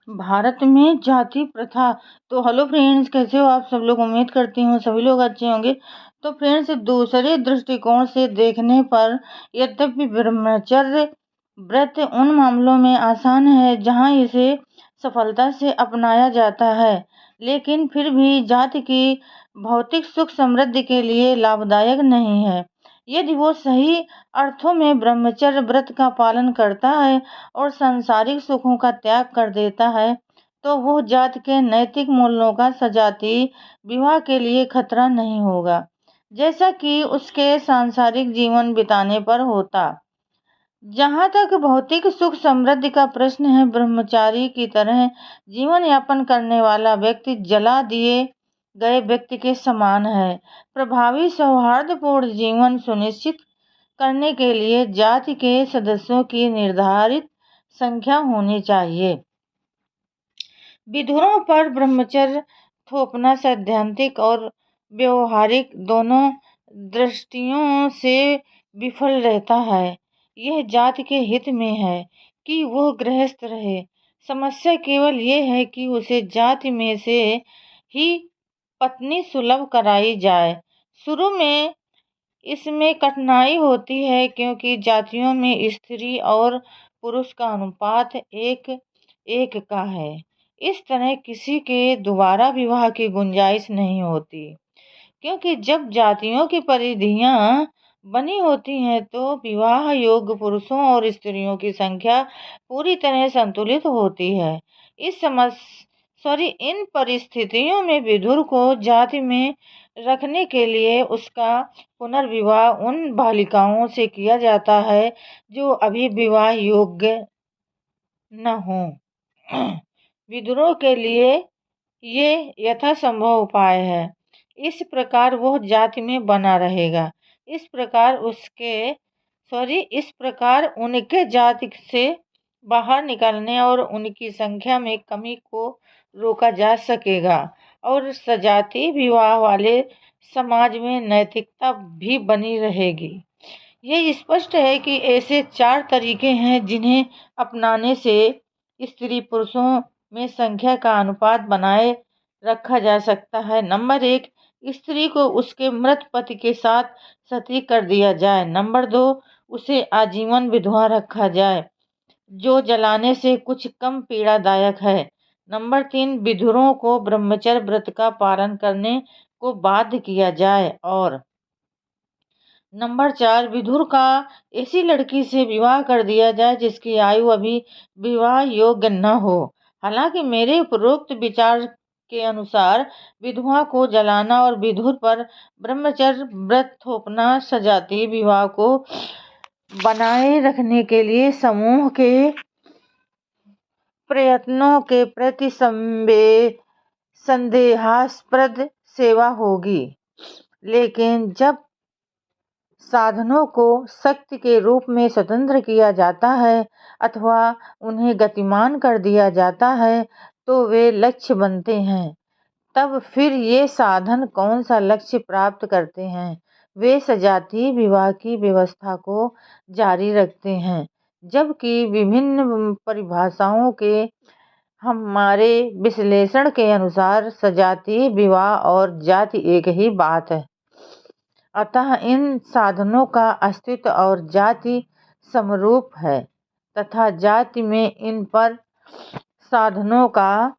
भारत में जाति प्रथा। तो हेलो फ्रेंड्स, कैसे हो आप सब लोग। उम्मीद करती हूँ सभी लोग अच्छे होंगे। तो फ्रेंड्स, दूसरे दृष्टिकोण से देखने पर यद्यपि ब्रह्मचर्य व्रत उन मामलों में आसान है जहाँ इसे सफलता से अपनाया जाता है, लेकिन फिर भी जाति की भौतिक सुख समृद्धि के लिए लाभदायक नहीं है। यदि वो सही अर्थों में ब्रह्मचर्य व्रत का पालन करता है और सांसारिक सुखों का त्याग कर देता है, तो वो जाति के नैतिक मूल्यों का सजातीय विवाह के लिए खतरा नहीं होगा, जैसा कि उसके सांसारिक जीवन बिताने पर होता। जहाँ तक भौतिक सुख समृद्धि का प्रश्न है, ब्रह्मचारी की तरह जीवन यापन करने वाला व्यक्ति जला दिए गए व्यक्ति के समान है। प्रभावी सौहार्दपूर्ण जीवन सुनिश्चित करने के लिए जाति के सदस्यों की निर्धारित संख्या होनी चाहिए। विधुरों पर ब्रह्मचर्य थोपना सैद्धांतिक और व्यवहारिक दोनों दृष्टियों से विफल रहता है। यह जाति के हित में है कि वह गृहस्थ रहे। समस्या केवल ये है कि उसे जाति में से ही पत्नी सुलभ कराई जाए। शुरू में इसमें कठिनाई होती है क्योंकि जातियों में स्त्री और पुरुष का अनुपात एक एक का है। इस तरह किसी के दोबारा विवाह की गुंजाइश नहीं होती, क्योंकि जब जातियों की परिधियां बनी होती हैं तो विवाह योग्य पुरुषों और स्त्रियों की संख्या पूरी तरह संतुलित होती है। इन परिस्थितियों में विधुर को जाति में रखने के लिए उसका पुनर्विवाह उन बालिकाओं से किया जाता है जो अभी विवाह योग्य न हो। विधुरों के लिए ये यथासंभव उपाय है। इस प्रकार वह जाति में बना रहेगा। इस प्रकार उनके जाति से बाहर निकलने और उनकी संख्या में कमी को रोका जा सकेगा और सजातीय विवाह वाले समाज में नैतिकता भी बनी रहेगी। ये स्पष्ट है कि ऐसे 4 तरीके हैं जिन्हें अपनाने से स्त्री पुरुषों में संख्या का अनुपात बनाए रखा जा सकता है। नंबर 1, स्त्री को उसके मृत पति के साथ सती कर दिया जाए। नंबर 2, उसे आजीवन विधवा रखा जाए, जो जलाने से कुछ कम पीड़ादायक है। नंबर 3, विधुरों को ब्रह्मचर्य व्रत का पालन करने को बाध्य किया जाए। और नंबर 4, विधुर का ऐसी लड़की से विवाह कर दिया जाए जिसकी आयु अभी विवाह योग्य न हो। हालांकि मेरे उपरोक्त विचार के अनुसार विधवा को जलाना और विधुर पर ब्रह्मचर्य व्रत थोपना सजातीय विवाह को बनाए रखने के लिए समूह के प्रयत्नों के प्रति संदेहास्पद सेवा होगी। लेकिन जब साधनों को शक्ति के रूप में स्वतंत्र किया जाता है अथवा उन्हें गतिमान कर दिया जाता है तो वे लक्ष्य बनते हैं। तब फिर ये साधन कौन सा लक्ष्य प्राप्त करते हैं? वे सजातीय विवाह की व्यवस्था को जारी रखते हैं, जबकि विभिन्न परिभाषाओं के हमारे विश्लेषण के अनुसार सजातीय विवाह और जाति एक ही बात है। अतः इन साधनों का अस्तित्व और जाति समरूप है तथा जाति में इन पर साधनों का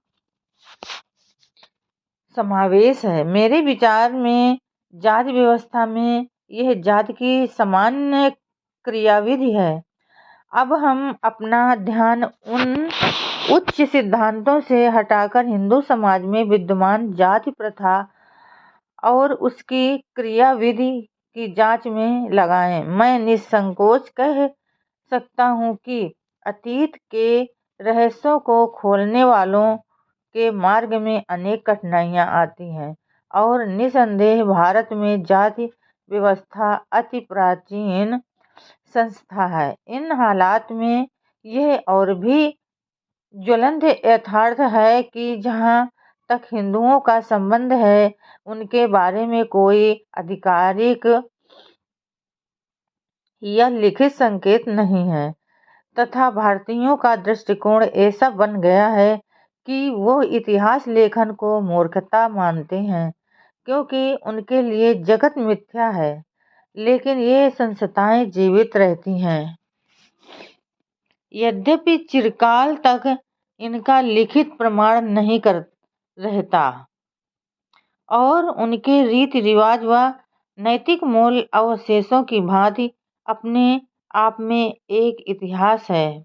समावेश है। मेरे विचार में जाति व्यवस्था में यह जाति की सामान्य क्रियाविधि है। अब हम अपना ध्यान उन उच्च सिद्धांतों से हटाकर हिंदू समाज में विद्यमान जाति प्रथा और उसकी क्रियाविधि की जांच में लगाएं। मैं निसंकोच कह सकता हूं कि अतीत के रहस्यों को खोलने वालों के मार्ग में अनेक कठिनाइयां आती हैं और निसंदेह भारत में जाति व्यवस्था अति प्राचीन संस्था है। इन हालात में यह और भी ज्वलंत यथार्थ है कि जहाँ तक हिंदुओं का संबंध है उनके बारे में कोई आधिकारिक या लिखित संकेत नहीं है तथा भारतीयों का दृष्टिकोण ऐसा बन गया है कि वो इतिहास लेखन को मूर्खता मानते हैं, क्योंकि उनके लिए जगत मिथ्या है, लेकिन ये संस्थाएं जीवित रहती हैं। यद्यपि चिरकाल तक इनका लिखित प्रमाण नहीं कर रहता और उनके रीति रिवाज व नैतिक मूल अवशेषों की भांति अपने आप में एक इतिहास है।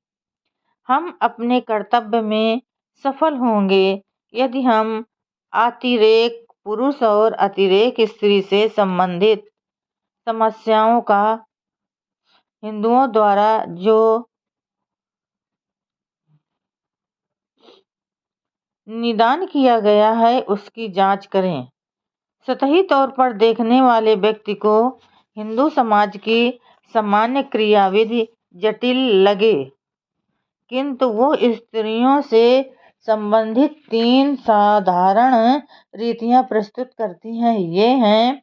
हम अपने कर्तव्य में सफल होंगे यदि हम अतिरेक पुरुष और अतिरेक स्त्री से संबंधित समस्याओं का हिंदुओं द्वारा जो निदान किया गया है उसकी जांच करें। सतही तौर पर देखने वाले व्यक्ति को हिंदू समाज की सामान्य क्रियाविधि जटिल लगे, किंतु वो स्त्रियों से संबंधित 3 साधारण रीतियां प्रस्तुत करती हैं। ये हैं: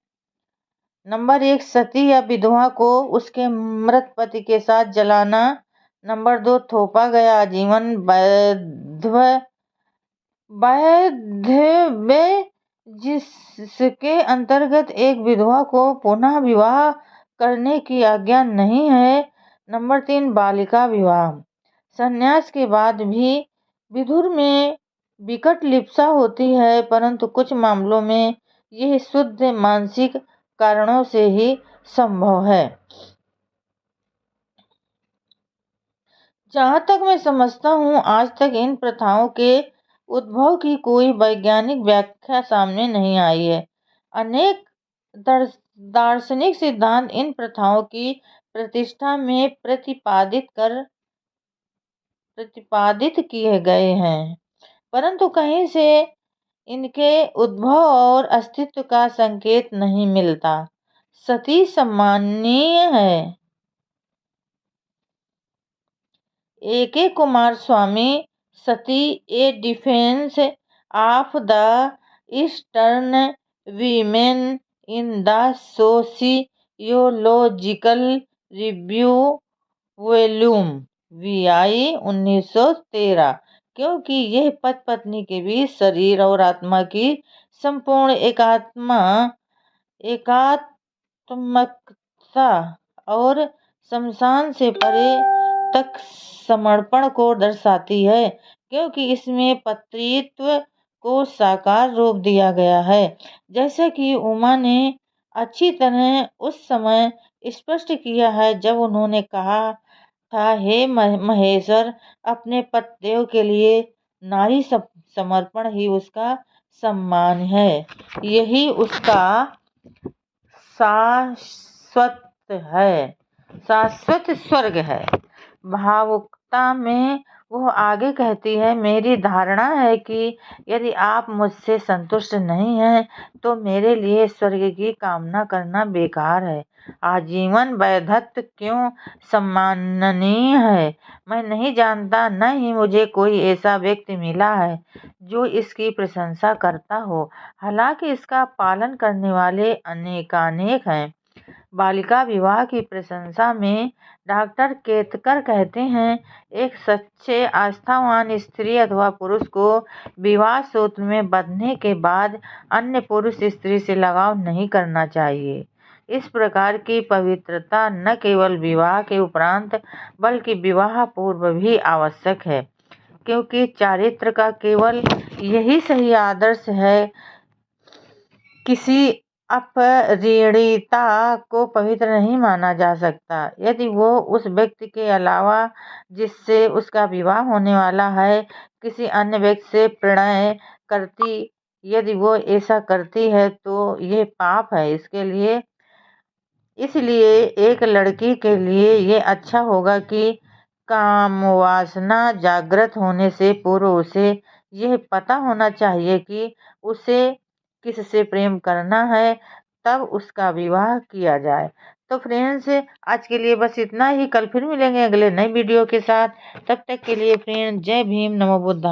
नंबर 1, सती या विधवा को उसके मृत पति के साथ जलाना। नंबर 2, थोपा गया आजीवन वैधव्य, जिसके अंतर्गत एक विधवा को पुनः विवाह करने की आज्ञा नहीं है। नंबर 3, बालिका विवाह। संन्यास के बाद भी विधुर में विकट लिप्सा होती है, परंतु कुछ मामलों में यह शुद्ध मानसिक कारणों से ही संभव है। जहाँ तक मैं समझता हूँ, आज तक इन प्रथाओं के उद्भव की कोई वैज्ञानिक व्याख्या सामने नहीं आई है। अनेक दार्शनिक सिद्धांत इन प्रथाओं की प्रतिष्ठा में प्रतिपादित किए गए हैं, परंतु कहीं से इनके उद्भव और अस्तित्व का संकेत नहीं मिलता। सती सम्माननीय है। A.K. Kumaraswamy, Sati A defence of the eastern women in the sociological review, volume VI 1913, क्योंकि यह पति पत्नी के बीच शरीर और आत्मा की संपूर्ण एकात्मकता और शमशान से परे तक समर्पण को दर्शाती है, क्योंकि इसमें पतित्व को साकार रूप दिया गया है, जैसा कि उमा ने अच्छी तरह उस समय स्पष्ट किया है जब उन्होंने कहा था, हे महेश्वर, अपने पतिदेव के लिए नारी समर्पण ही उसका सम्मान है, यही उसका शाश्वत स्वर्ग है। भावुकता में वह आगे कहती है, मेरी धारणा है कि यदि आप मुझसे संतुष्ट नहीं हैं तो मेरे लिए स्वर्ग की कामना करना बेकार है। आजीवन वैधत्व क्यों सम्माननीय है, मैं नहीं जानता, न ही मुझे कोई ऐसा व्यक्ति मिला है जो इसकी प्रशंसा करता हो, हालांकि इसका पालन करने वाले अनेकानेक हैं। बालिका विवाह की प्रशंसा में डॉक्टर केतकर कहते हैं, एक सच्चे आस्थावान स्त्री अथवा पुरुष को विवाह सूत्र में बंधने के बाद अन्य पुरुष स्त्री से लगाव नहीं करना चाहिए। इस प्रकार की पवित्रता न केवल विवाह के उपरांत बल्कि विवाह पूर्व भी आवश्यक है, क्योंकि चारित्र का केवल यही सही आदर्श है। किसी अपरिणीता को पवित्र नहीं माना जा सकता यदि वो उस व्यक्ति के अलावा जिससे उसका विवाह होने वाला है किसी अन्य व्यक्ति से प्रणय करती, यदि वो ऐसा करती है तो ये पाप है। इसलिए एक लड़की के लिए ये अच्छा होगा कि कामवासना जागृत होने से पूर्व उसे यह पता होना चाहिए कि उसे किससे प्रेम करना है, तब उसका विवाह किया जाए। तो फ्रेंड्स, आज के लिए बस इतना ही। कल फिर मिलेंगे अगले नए वीडियो के साथ। तब तक के लिए फ्रेंड्स, जय भीम, नमो बुद्धाय।